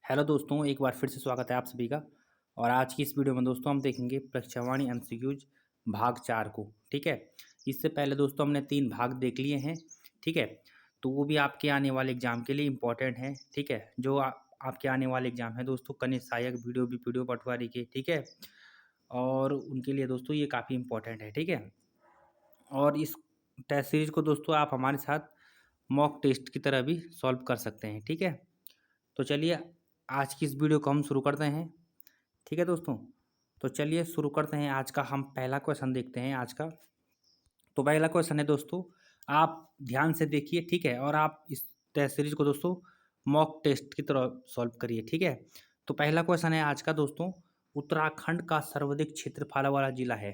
Hello दोस्तों, एक बार फिर से स्वागत है आप सभी का। और आज की इस वीडियो में दोस्तों हम देखेंगे परीक्षावाणी एमसीक्यूज भाग 4 को। ठीक है। इससे पहले दोस्तों हमने 3 भाग देख लिए हैं। ठीक है। तो वो भी आपके आने वाले एग्जाम के लिए इम्पोर्टेंट हैं। ठीक है। जो आपके आने वाले एग्जाम है दोस्तों, कनिष्ठ सहायक, वीडियो पटवारी के। ठीक है। और उनके लिए दोस्तों ये काफ़ी इम्पोर्टेंट है। ठीक है। और इस टेस्ट सीरीज को दोस्तों आप हमारे साथ मॉक टेस्ट की तरह भी सॉल्व कर सकते हैं। ठीक है। तो चलिए आज की इस वीडियो को हम शुरू करते हैं। ठीक है दोस्तों। तो चलिए शुरू करते हैं। आज का हम पहला क्वेश्चन देखते हैं आज का। तो पहला क्वेश्चन है दोस्तों, आप ध्यान से देखिए। ठीक है। और आप इस टेस्ट सीरीज को दोस्तों मॉक टेस्ट की तरह सॉल्व करिए। ठीक है। तो पहला क्वेश्चन है आज का दोस्तों, उत्तराखंड का सर्वाधिक क्षेत्रफल वाला जिला है।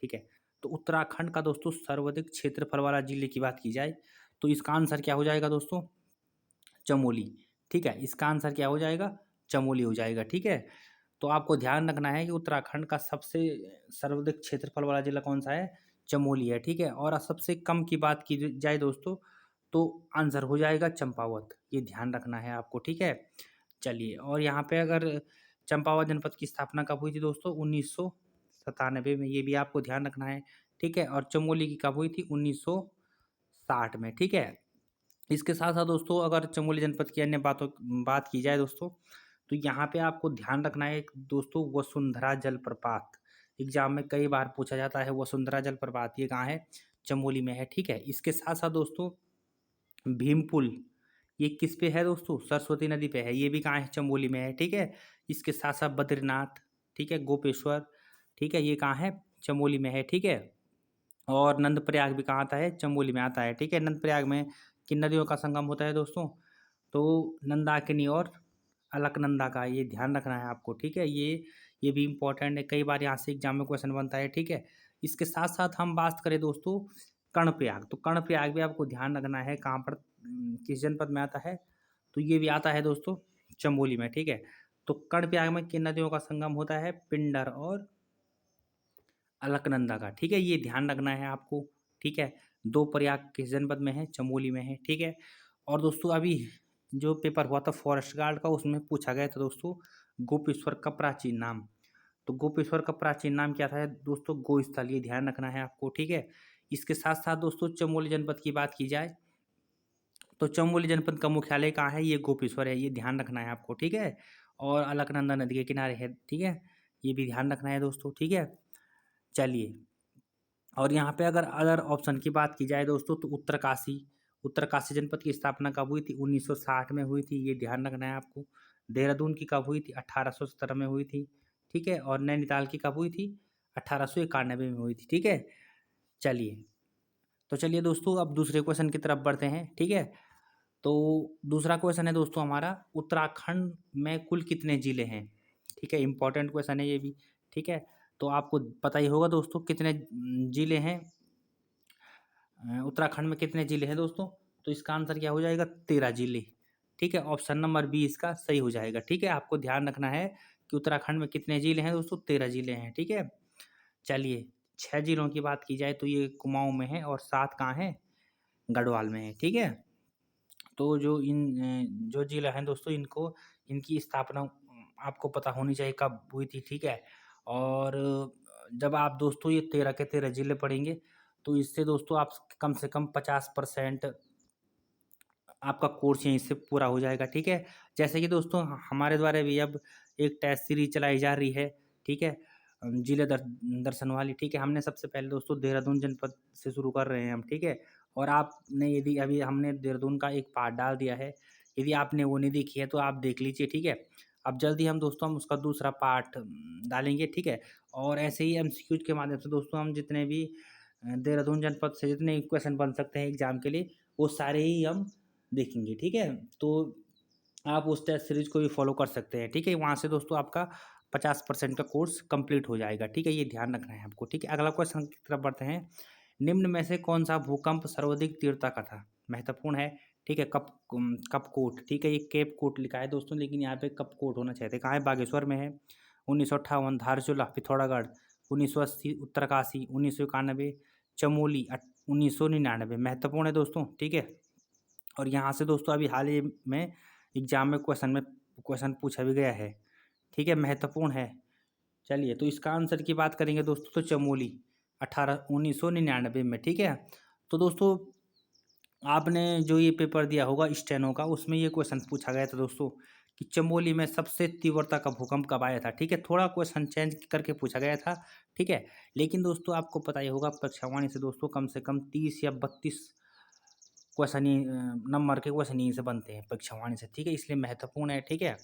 ठीक है। तो उत्तराखंड का दोस्तों सर्वाधिक क्षेत्रफल वाला जिले की बात की जाए तो इसका आंसर क्या हो जाएगा दोस्तों? चमोली। ठीक है। इसका आंसर क्या हो जाएगा? चमोली हो जाएगा। ठीक है। तो आपको ध्यान रखना है कि उत्तराखंड का सबसे सर्वाधिक क्षेत्रफल वाला जिला कौन सा है? चमोली है। ठीक है। और सबसे कम की बात की जाए दोस्तों तो आंसर हो जाएगा चंपावत। ये ध्यान रखना है आपको। ठीक है। चलिए, और यहाँ पे अगर चंपावत जनपद की स्थापना कब हुई थी दोस्तों? 1997 में। ये भी आपको ध्यान रखना है। ठीक है। और चमोली की कब हुई थी? 1960 में। ठीक है। इसके साथ साथ दोस्तों अगर चमोली जनपद की अन्य बात की जाए दोस्तों, तो यहाँ पे आपको ध्यान रखना है दोस्तों, वसुंधरा जलप्रपात। एग्जाम में कई बार पूछा जाता है वसुंधरा जलप्रपात, ये कहाँ है? चमोली में है। ठीक है। इसके साथ साथ दोस्तों भीमपुल, ये किस पे है दोस्तों? सरस्वती नदी पे है। ये भी कहाँ है? चमोली में है। ठीक है। इसके साथ साथ बद्रीनाथ, ठीक है, गोपेश्वर, ठीक है, ये कहाँ है? चमोली में है। ठीक है। और नंदप्रयाग भी कहाँ आता है? चमोली में आता है। ठीक है। नंदप्रयाग में किन नदियों का संगम होता है दोस्तों? तो नंदाकिनी और अलकनंदा का। ये ध्यान रखना है आपको। ठीक है। ये भी इम्पोर्टेंट है, कई बार यहाँ से एग्जाम में क्वेश्चन बनता है। ठीक है। इसके साथ साथ हम बात करें दोस्तों कर्णप्रयाग, तो कर्णप्रयाग भी आपको ध्यान रखना है कहाँ पर, किस जनपद में आता है? तो ये भी आता है दोस्तों चमोली में। ठीक है। तो कर्णप्रयाग में किन नदियों का संगम होता है? पिंडर और अलकनंदा का। ठीक है। ये ध्यान रखना है आपको। ठीक है। 2 प्रयाग किस जनपद में है? चमोली में है। ठीक है। और दोस्तों अभी जो पेपर हुआ था फॉरेस्ट गार्ड का, उसमें पूछा गया था दोस्तों गोपेश्वर का प्राचीन नाम। तो गोपेश्वर का प्राचीन नाम क्या था दोस्तों? गोस्थल। ये ध्यान रखना है आपको। ठीक है। इसके साथ साथ दोस्तों चमोली जनपद की बात की जाए तो चमोली जनपद का मुख्यालय कहाँ है? ये गोपेश्वर है। ये ध्यान रखना है आपको। ठीक है। और अलकनंदा नदी के किनारे है। ठीक है। ये भी ध्यान रखना है दोस्तों। ठीक है। चलिए, और यहाँ पे अगर अदर ऑप्शन की बात की जाए दोस्तों तो उत्तरकाशी, उत्तरकाशी जनपद की स्थापना कब हुई थी? 1960 में हुई थी। ये ध्यान रखना है आपको। देहरादून की कब हुई थी? 1817 में हुई थी। ठीक है। और नैनीताल की कब हुई थी? 1891 में हुई थी। ठीक है। चलिए, तो चलिए दोस्तों अब दूसरे क्वेश्चन की तरफ बढ़ते हैं। ठीक है। तो दूसरा क्वेश्चन है दोस्तों हमारा, उत्तराखंड में कुल कितने जिले हैं? ठीक है। इंपॉर्टेंट क्वेश्चन है ये भी। ठीक है। तो आपको पता ही होगा दोस्तों कितने जिले हैं। उत्तराखंड में कितने जिले हैं दोस्तों? तो इसका आंसर क्या हो जाएगा? 13 जिले। ठीक है। ऑप्शन नंबर बी इसका सही हो जाएगा। ठीक है। आपको ध्यान रखना है कि उत्तराखंड में कितने जिले हैं दोस्तों? 13 जिले हैं। ठीक है। चलिए, 6 जिलों की बात की जाए तो ये कुमाऊं में है और 7 कहाँ है? गढ़वाल में है। ठीक है। तो जो जिला हैं दोस्तों, इनको इनकी स्थापना आपको पता होनी चाहिए कब हुई थी। ठीक है। और जब आप दोस्तों ये 13 के 13 जिले पढ़ेंगे तो इससे दोस्तों आप कम से कम 50% आपका कोर्स यहीं से पूरा हो जाएगा। ठीक है। जैसे कि दोस्तों हमारे द्वारा भी अब एक टेस्ट सीरीज चलाई जा रही है। ठीक है। जिले दर्शन वाली। ठीक है। हमने सबसे पहले दोस्तों देहरादून जनपद से शुरू कर रहे हैं हम। ठीक है। और आपने यदि अभी हमने देहरादून का एक पार्ट डाल दिया है, यदि आपने वो नहीं देखी है तो आप देख लीजिए। ठीक है। अब जल्दी हम दोस्तों हम उसका दूसरा पार्ट डालेंगे। ठीक है। और ऐसे ही एमसीक्यूज के माध्यम से दोस्तों हम जितने भी देहरादून जनपद से जितने क्वेश्चन बन सकते हैं एग्जाम के लिए, वो सारे ही हम देखेंगे। ठीक है। तो आप उस टेस्ट सीरीज को भी फॉलो कर सकते हैं। ठीक है। वहाँ से दोस्तों आपका 50% का कोर्स कंप्लीट हो जाएगा। ठीक है। ये ध्यान रखना है आपको। ठीक है। अगला क्वेश्चन की तरफ बढ़ते हैं। निम्न में से कौन सा भूकंप सर्वाधिक तीव्रता का था? महत्वपूर्ण है। ठीक है। कपकोट। ठीक है। ये केप कोट लिखा है दोस्तों, लेकिन यहाँ पे कपकोट होना चाहिए। कहाँ है? बागेश्वर में है। 1958 धारचूला पिथौरागढ़। 1980 उत्तरकाशी। 1991 चमोली। 1999 महत्वपूर्ण है दोस्तों। ठीक है। और यहाँ से दोस्तों अभी हाल ही में एग्जाम में क्वेश्चन में क्वेश्चन पूछा भी गया है, ठीक है, महत्वपूर्ण है। चलिए, तो इसका आंसर की बात करेंगे दोस्तों तो चमोली 1999 में, ठीक है। तो दोस्तों आपने जो ये पेपर दिया होगा स्टेनो का, उसमें ये क्वेश्चन पूछा गया था दोस्तों कि चमोली में सबसे तीव्रता का भूकंप कब आया था, ठीक है। थोड़ा क्वेश्चन चेंज करके पूछा गया था, ठीक है। लेकिन दोस्तों आपको पता ही होगा परीक्षावाणी से दोस्तों कम से कम 30 या 32 क्वेश्चन ही नंबर के क्वेश्चन यहीं से बनते हैं परीक्षावाणी से, ठीक है, इसलिए महत्वपूर्ण है, ठीक है।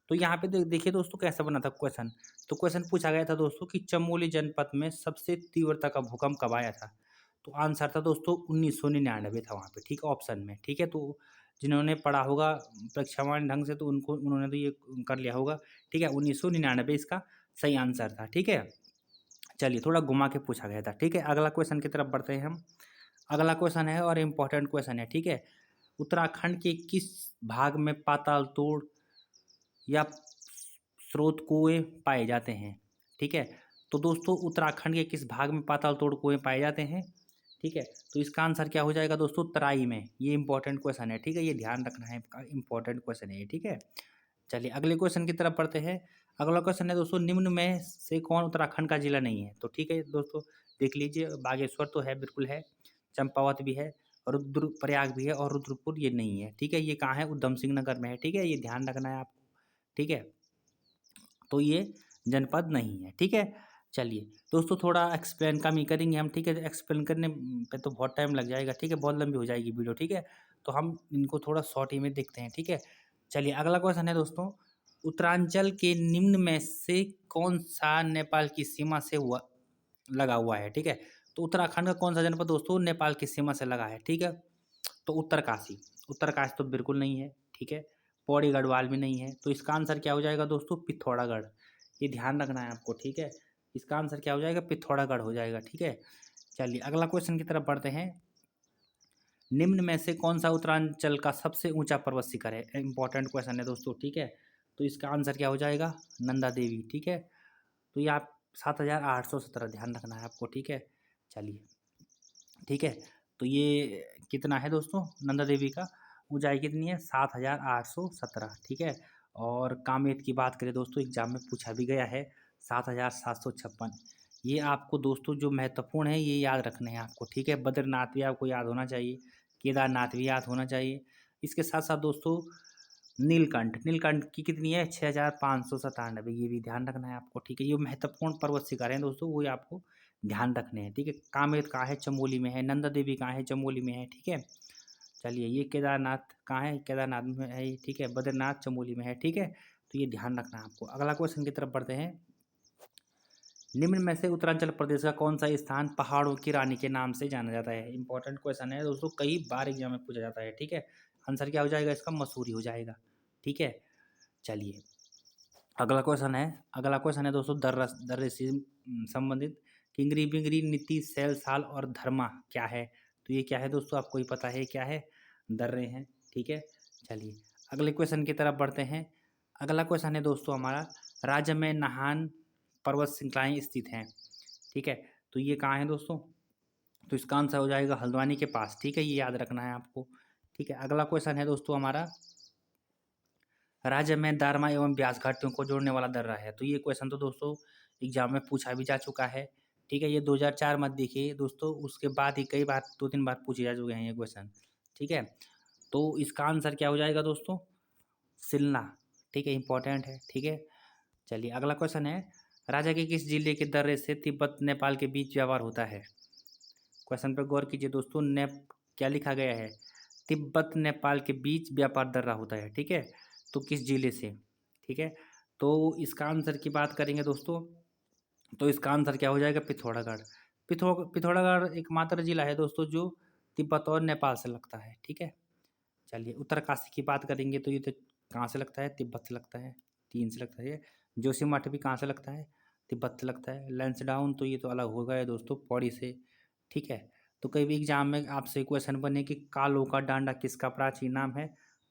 तो यहाँ पे देखिए दोस्तों कैसा बना था क्वेश्चन। तो क्वेश्चन पूछा गया था दोस्तों कि चमोली जनपद में सबसे तीव्रता का भूकंप कब आया था। तो आंसर था दोस्तों 1999 था वहाँ पे, ठीक है, ऑप्शन में, ठीक है। तो जिन्होंने पढ़ा होगा परीक्षावान ढंग से तो उन्होंने तो ये कर लिया होगा, ठीक है। 1999 इसका सही आंसर था, ठीक है। चलिए, थोड़ा घुमा के पूछा गया था, ठीक है। अगला क्वेश्चन की तरफ बढ़ते हैं हम। अगला क्वेश्चन है और इम्पोर्टेंट क्वेश्चन है, ठीक है। उत्तराखंड के किस भाग में पाताल तोड़ या स्रोत कुएं पाए जाते हैं, ठीक है। तो दोस्तों उत्तराखंड के किस भाग में पाताल तोड़ कुएं पाए जाते हैं, ठीक है। तो इसका आंसर क्या हो जाएगा दोस्तों, तराई में। ये इंपॉर्टेंट क्वेश्चन है, ठीक है, ये ध्यान रखना है, इंपॉर्टेंट क्वेश्चन है ये, ठीक है। चलिए अगले क्वेश्चन की तरफ बढ़ते हैं। अगला क्वेश्चन है दोस्तों निम्न में से कौन उत्तराखंड का जिला नहीं है। तो ठीक है दोस्तों, देख लीजिए, बागेश्वर तो है, बिल्कुल है, चंपावत भी है, रुद्रप्रयाग भी है, और रुद्रपुर ये नहीं है, ठीक है। ये कहाँ है, उधम सिंह नगर में है, ठीक है, ये ध्यान रखना है आपको, ठीक है। तो ये जनपद नहीं है, ठीक है। चलिए दोस्तों, थोड़ा एक्सप्लेन कम ही करेंगे हम, ठीक है। एक्सप्लेन करने पे तो बहुत टाइम लग जाएगा, ठीक है, बहुत लंबी हो जाएगी वीडियो, ठीक है। तो हम इनको थोड़ा शॉर्ट ही में देखते हैं, ठीक है। चलिए अगला क्वेश्चन है दोस्तों, उत्तरांचल के निम्न में से कौन सा नेपाल की सीमा से हुआ लगा हुआ है, ठीक है। तो उत्तराखंड का कौन सा जनपद दोस्तों नेपाल की सीमा से लगा है, ठीक है। तो उत्तरकाशी, उत्तरकाशी तो बिल्कुल नहीं है, ठीक है। पौड़ी गढ़वाल भी नहीं है, तो इसका आंसर क्या हो जाएगा दोस्तों, पिथौरागढ़। ये ध्यान रखना है आपको, ठीक है। इसका आंसर क्या हो जाएगा, पिथौरागढ़ हो जाएगा, ठीक है। चलिए अगला क्वेश्चन की तरफ बढ़ते हैं। निम्न में से कौन सा उत्तरांचल का सबसे ऊंचा पर्वत शिखर है, इंपॉर्टेंट क्वेश्चन है दोस्तों, ठीक है। तो इसका आंसर क्या हो जाएगा, नंदा देवी, ठीक है। तो ये आप 7,817 ध्यान रखना है आपको, ठीक है। चलिए, ठीक है। तो ये कितना है दोस्तों, नंदा देवी का ऊंचाई कितनी है, 7,817, ठीक है। और कामेत की बात करें दोस्तों, एग्जाम में पूछा भी गया है, 7,756। ये आपको दोस्तों जो महत्वपूर्ण है ये याद रखने हैं आपको, ठीक है। बद्रीनाथ भी आपको याद होना चाहिए, केदारनाथ भी याद होना चाहिए। इसके साथ साथ दोस्तों नीलकंठ, नीलकंठ की कितनी है, 6,597, ये भी ध्यान रखना है आपको, ठीक है। ये महत्वपूर्ण पर्वत शिखर हैं दोस्तों, वो आपको ध्यान रखने हैं, ठीक है। कामेत कहाँ है, चमोली में है। नंदा देवी कहाँ है, चमोली में है, ठीक है। चलिए, ये केदारनाथ कहाँ है, केदारनाथ में है, ठीक है। बद्रीनाथ चमोली में है, ठीक है। तो ये ध्यान रखना है आपको। अगला क्वेश्चन की तरफ बढ़ते हैं। निम्न में से उत्तरांचल प्रदेश का कौन सा स्थान पहाड़ों की रानी के नाम से जाना जाता है, इंपॉर्टेंट क्वेश्चन है दोस्तों, कई बार एग्जाम में पूछा जाता है, ठीक है। आंसर क्या हो जाएगा इसका, मसूरी हो जाएगा, ठीक है। चलिए अगला क्वेश्चन है दोस्तों दर्रे से संबंधित। किंगरी बिंगरी नीति सैल साल और धर्मा क्या है। तो ये क्या है दोस्तों, आपको ही पता है क्या है, दर्रे हैं, ठीक है। चलिए अगले क्वेश्चन की तरफ बढ़ते हैं। अगला क्वेश्चन है दोस्तों हमारा, राज्य में नाहन पर्वत श्रृंखलाएं स्थित हैं, ठीक है। तो ये कहाँ है दोस्तों, तो इसका आंसर हो जाएगा हल्द्वानी के पास, ठीक है, ये याद रखना है आपको, ठीक है। अगला क्वेश्चन है दोस्तों हमारा, राज्य में दारमा एवं ब्यास घाटियों को जोड़ने वाला दर्रा है। तो ये क्वेश्चन तो दोस्तों एग्जाम में पूछा भी जा चुका है, ठीक है। ये 2004 मत देखिए दोस्तों, उसके बाद ही कई बार 2-3 बार पूछे जा चुके हैं ये क्वेश्चन, ठीक है। तो इसका आंसर क्या हो जाएगा दोस्तों, सिलना, ठीक है, इंपॉर्टेंट है, ठीक है। चलिए अगला क्वेश्चन है, राज्य के किस जिले के दर्रे से तिब्बत नेपाल के बीच व्यवहार होता है। क्वेश्चन पर गौर कीजिए दोस्तों, क्या लिखा गया है, तिब्बत नेपाल के बीच व्यापार दर्रा होता है, ठीक है। तो किस जिले से, ठीक है। तो इसका आंसर की बात करेंगे दोस्तों, तो इसका आंसर क्या हो जाएगा, पिथौरागढ़। पिथौरागढ़ एकमात्र जिला है दोस्तों जो तिब्बत और नेपाल से लगता है, ठीक है। चलिए उत्तरकाशी की बात करेंगे तो ये तो कहाँ से लगता है, तिब्बत से लगता है, चीन से लगता है। जोशीमठ भी कहाँ से लगता है, तिब्बत से लगता है। लैंसडाउन तो ये तो अलग हो गया दोस्तों, पौड़ी से, ठीक है। तो कई भी एग्जाम में आपसे क्वेश्चन बने कि कालो का डांडा किसका प्राचीन नाम है,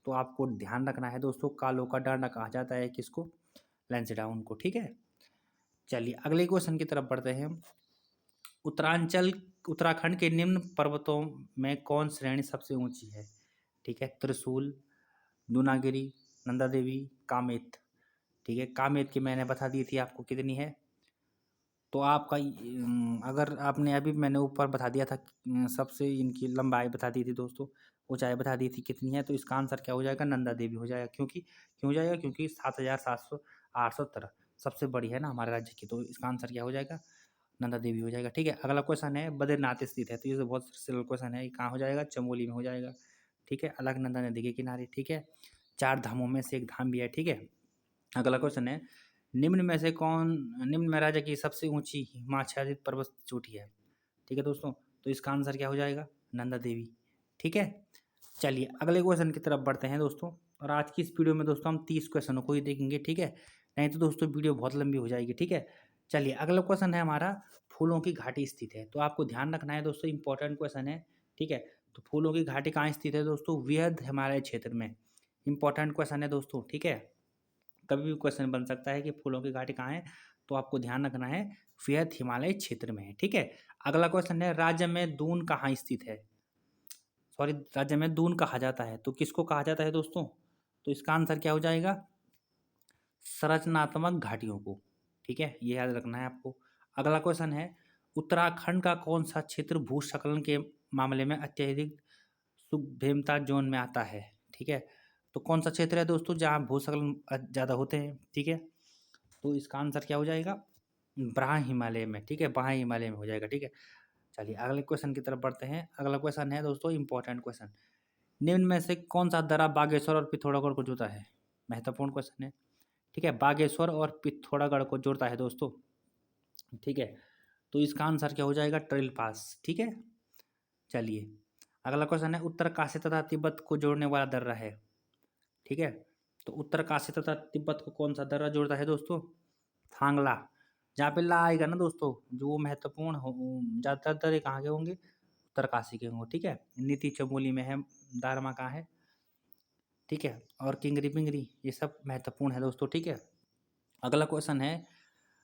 तो आपको ध्यान रखना है दोस्तों, कालो का डांडा कहा जाता है किसको, लैंसडाउन को, ठीक है। चलिए अगले क्वेश्चन की तरफ बढ़ते हैं हम। उत्तरांचल उत्तराखंड के निम्न पर्वतों में कौन श्रेणी सबसे ऊंची है, ठीक है। त्रिशूल, दूनागिरी, नंदा देवी, कामेत। ठीक है, कामेत की मैंने बता दी थी आपको कितनी है। तो आपका अगर आपने अभी मैंने ऊपर बता दिया था सबसे इनकी लंबाई बता दी थी दोस्तों, ऊंचाई बता दी थी कितनी है, तो इसका आंसर क्या हो जाएगा, नंदा देवी हो जाएगा। क्यों जाएगा, क्योंकि 7,700 सबसे बड़ी है ना हमारे राज्य की, तो इसका आंसर क्या हो जाएगा, नंदा देवी हो जाएगा। ठीक है, अगला क्वेश्चन है बद्रीनाथ स्थित है, तो ये तो बहुत सिंपल क्वेश्चन है, ये कहाँ हो जाएगा, चमोली में हो जाएगा। ठीक है, अलकनंदा नदी के किनारे। ठीक है, 4 धामों में से एक धाम भी है। ठीक है, अगला क्वेश्चन है निम्न में राज्य की सबसे ऊंची हिमाच्छादित पर्वत चोटी है। ठीक है दोस्तों, तो इसका आंसर क्या हो जाएगा, नंदा देवी। ठीक है, चलिए अगले क्वेश्चन की तरफ बढ़ते हैं दोस्तों। और आज की इस वीडियो में दोस्तों हम 30 क्वेश्चनों को ही देखेंगे। ठीक है, नहीं तो दोस्तों वीडियो बहुत लंबी हो जाएगी। ठीक है, चलिए अगला क्वेश्चन है हमारा, फूलों की घाटी स्थित है। तो आपको ध्यान रखना है दोस्तों, इंपॉर्टेंट क्वेश्चन है। ठीक है, तो फूलों की घाटी कहाँ स्थित है दोस्तों, वृहद हिमालय क्षेत्र में। इंपॉर्टेंट क्वेश्चन है दोस्तों। ठीक है, कभी भी क्वेश्चन बन सकता है कि फूलों की घाटी कहाँ है, तो आपको ध्यान रखना है वृहद हिमालय क्षेत्र में है। ठीक है, अगला क्वेश्चन है राज्य में दून कहाँ स्थित है। सॉरी, राज्य में दून कहा जाता है, तो किसको कहा जाता है दोस्तों, तो इसका आंसर क्या हो जाएगा, संरचनात्मक घाटियों को। ठीक है, ये याद रखना है आपको। अगला क्वेश्चन है उत्तराखंड का कौन सा क्षेत्र भूस्खलन के मामले में अत्यधिक सुभेमता जोन में आता है। ठीक है, तो कौन सा क्षेत्र है दोस्तों जहाँ भूस्खलन ज़्यादा होते हैं। ठीक है, तो इसका आंसर क्या हो जाएगा, ब्राह्म हिमालय में। ठीक है, बाह्य हिमालय में हो जाएगा। ठीक है, चलिए अगले क्वेश्चन की तरफ बढ़ते हैं। अगला क्वेश्चन है दोस्तों इंपॉर्टेंट क्वेश्चन, निम्न में से कौन सा दर्रा बागेश्वर और पिथौरागढ़ को जोड़ता है। महत्वपूर्ण क्वेश्चन है। ठीक है, बागेश्वर और पिथौरागढ़ को जोड़ता है दोस्तों। ठीक है, तो इसका आंसर क्या हो जाएगा, ट्रेल पास। ठीक है, चलिए अगला क्वेश्चन है उत्तरकाशी तथा तिब्बत को जोड़ने वाला दर्रा है। ठीक है, तो उत्तरकाशी तथा तिब्बत को कौन सा दर्रा जोड़ता है दोस्तों, थांगला। जहाँ पे ला आएगा ना दोस्तों, जो महत्वपूर्ण हो ज़्यादातर दर्रे कहाँ के होंगे, उत्तरकाशी के होंगे। ठीक है, नीति चमोली में है, दारमा कहाँ है। ठीक है, और किंगरी पिंगरी ये सब महत्वपूर्ण है दोस्तों। ठीक है, अगला क्वेश्चन है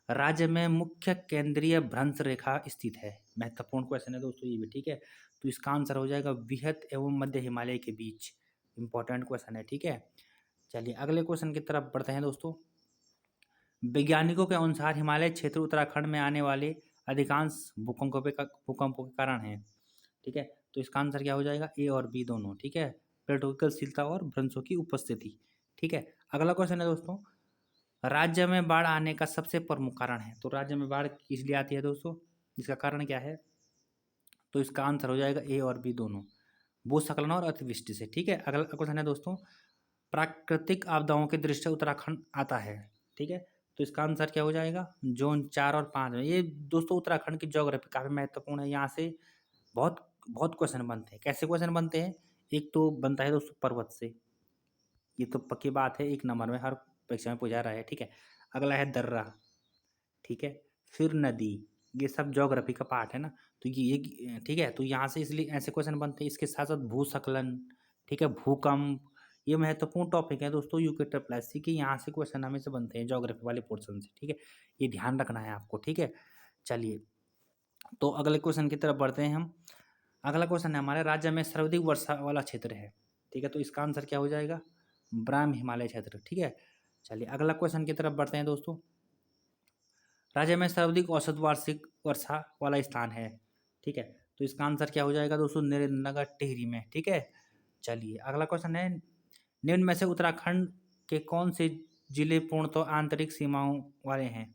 राज्य में मुख्य केंद्रीय भ्रंश रेखा स्थित है। महत्वपूर्ण क्वेश्चन है दोस्तों ये भी। ठीक है, तो इसका आंसर हो जाएगा वृहद एवं मध्य हिमालय के बीच। इंपॉर्टेंट क्वेश्चन है। ठीक है, चलिए अगले क्वेश्चन की तरफ बढ़ते हैं दोस्तों। वैज्ञानिकों के अनुसार हिमालय क्षेत्र उत्तराखंड में आने वाले अधिकांश भूकंपों के कारण है। ठीक है, तो इसका आंसर क्या हो जाएगा, ए और बी दोनों। ठीक है, प्लेटोगलशीलता और भ्रंशों की उपस्थिति। ठीक है, अगला क्वेश्चन है दोस्तों राज्य में बाढ़ आने का सबसे प्रमुख कारण है। तो राज्य में बाढ़ किस लिए आती है दोस्तों, इसका कारण क्या है, तो इसका आंसर हो जाएगा ए और बी दोनों, भूस्खलन और अतिवृष्टि से। ठीक है, अगला क्वेश्चन है दोस्तों प्राकृतिक आपदाओं की दृष्टि से उत्तराखंड आता है। ठीक है, तो इसका आंसर क्या हो जाएगा, जोन 4 और 5 में। ये दोस्तों उत्तराखंड की ज्योग्राफी काफ़ी महत्वपूर्ण है, यहाँ से बहुत बहुत क्वेश्चन बनते हैं। कैसे क्वेश्चन बनते हैं, एक तो बनता है दोस्तों पर्वत से, ये तो पक्की बात है, 1 नंबर में हर परीक्षा में पूछा रहा है। ठीक है, अगला है दर्रा। ठीक है, फिर नदी, ये सब ज्योग्राफी का पार्ट है ना, तो ये ठीक है, तो यहाँ से इसलिए ऐसे क्वेश्चन बनते हैं। इसके साथ साथ भूस्खलन, ठीक है, भूकंप, ये महत्वपूर्ण टॉपिक है दोस्तों यूके ट्रिपल एससी के, यहाँ से क्वेश्चन हमेशा बनते हैं ज्योग्राफी वाले पोर्शन से। ठीक है, ये ध्यान रखना है आपको। ठीक है, चलिए तो अगले क्वेश्चन की तरफ बढ़ते हैं हम। अगला क्वेश्चन है हमारे राज्य में सर्वाधिक वर्षा वाला क्षेत्र है। ठीक है, तो इसका आंसर क्या हो जाएगा, ब्राह्म हिमालय क्षेत्र। ठीक है, चलिए अगला क्वेश्चन की तरफ बढ़ते हैं दोस्तों। राज्य में सर्वाधिक औसत वार्षिक वर्षा वाला स्थान है। ठीक है, तो इसका आंसर क्या हो जाएगा दोस्तों, नरेंद्र नगर टिहरी में। ठीक है, चलिए अगला क्वेश्चन है निम्न में से उत्तराखंड के कौन से जिले पूर्णतः आंतरिक सीमाओं वाले हैं।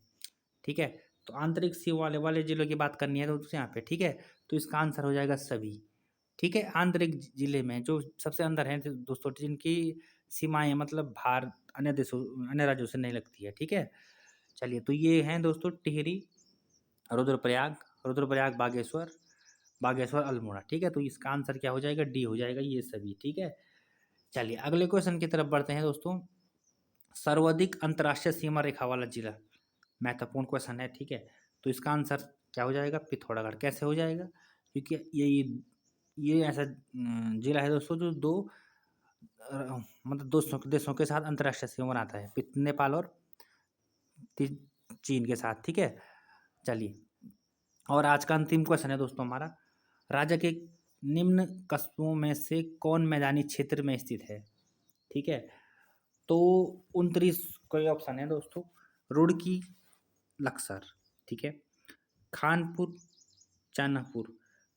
ठीक है, तो आंतरिक सीमा वाले जिलों की बात करनी है दोस्तों यहाँ पे। ठीक है, तो इसका आंसर हो जाएगा सभी। ठीक है, आंतरिक जिले में जो सबसे अंदर हैं दोस्तों, जिनकी सीमाएं मतलब बाहर अन्य देशों अन्य राज्यों से नहीं लगती है। ठीक है, चलिए तो ये हैं दोस्तों टिहरी, रुद्रप्रयाग, बागेश्वर, अल्मोड़ा। ठीक है, तो इसका आंसर क्या हो जाएगा, डी हो जाएगा, ये सभी। ठीक है, चलिए अगले क्वेश्चन की तरफ बढ़ते हैं दोस्तों। सर्वाधिक अंतर्राष्ट्रीय सीमा रेखा वाला जिला, महत्वपूर्ण क्वेश्चन है। ठीक है, तो इसका आंसर क्या हो जाएगा, पिथौरागढ़। कैसे हो जाएगा, क्योंकि ये ऐसा जिला है दोस्तों जो दो मतलब दो देशों के साथ अंतर्राष्ट्रीय सीमा बनाता है, नेपाल और चीन के साथ। ठीक है, चलिए और आज का अंतिम क्वेश्चन है दोस्तों हमारा, राज्य के निम्न कस्बों में से कौन मैदानी क्षेत्र में स्थित है। ठीक है, तो 29 कोई ऑप्शन है दोस्तों, रुड़की, लक्सर, ठीक है, खानपुर, चान्नापुर,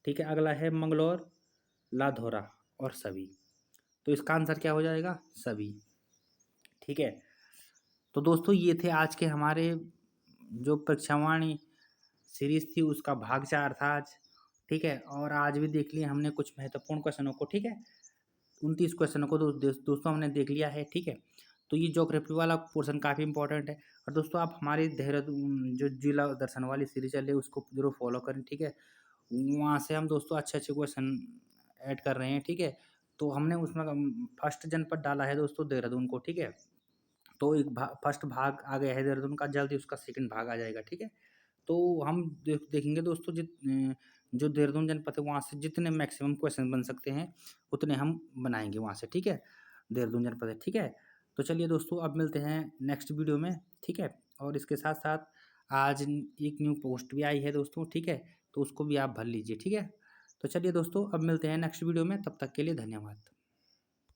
ठीक है, अगला है मंगलौर, लाधौरा और सभी। तो इसका आंसर क्या हो जाएगा? सभी, ठीक है। तो दोस्तों ये थे आज के हमारे जो परीक्षावाणी सीरीज थी उसका भाग 4 था आज, ठीक है। और आज भी देख लिया हमने कुछ महत्वपूर्ण क्वेश्चनों को, ठीक है। 29 क्वेश्चनों को दोस्तों हमने देख लिया है, ठीक है। तो ये ज्योग्राफी वाला पोर्शन काफ़ी इंपॉर्टेंट है। और दोस्तों आप हमारी देहरादून जो जिला दर्शन वाली सीरीज चल रही है उसको जरूर फॉलो करें, ठीक है। वहाँ से हम दोस्तों अच्छे अच्छे क्वेश्चन ऐड कर रहे हैं, ठीक है। तो हमने उसमें फर्स्ट जनपद डाला है दोस्तों देहरादून को, ठीक है। तो एक फर्स्ट भाग आ गया है देहरादून का, जल्दी उसका सेकंड भाग आ जाएगा, ठीक है। तो हम देखेंगे दोस्तों जो देहरादून जनपद है वहाँ से जितने मैक्सिमम क्वेश्चन बन सकते हैं उतने हम बनाएंगे वहाँ से, ठीक है। देहरादून जनपद है, ठीक है। तो चलिए दोस्तों अब मिलते हैं नेक्स्ट वीडियो में, ठीक है। और इसके साथ साथ आज एक न्यू पोस्ट भी आई है दोस्तों, ठीक है। तो उसको भी आप भर लीजिए, ठीक है। तो चलिए दोस्तों अब मिलते हैं नेक्स्ट वीडियो में, तब तक के लिए धन्यवाद।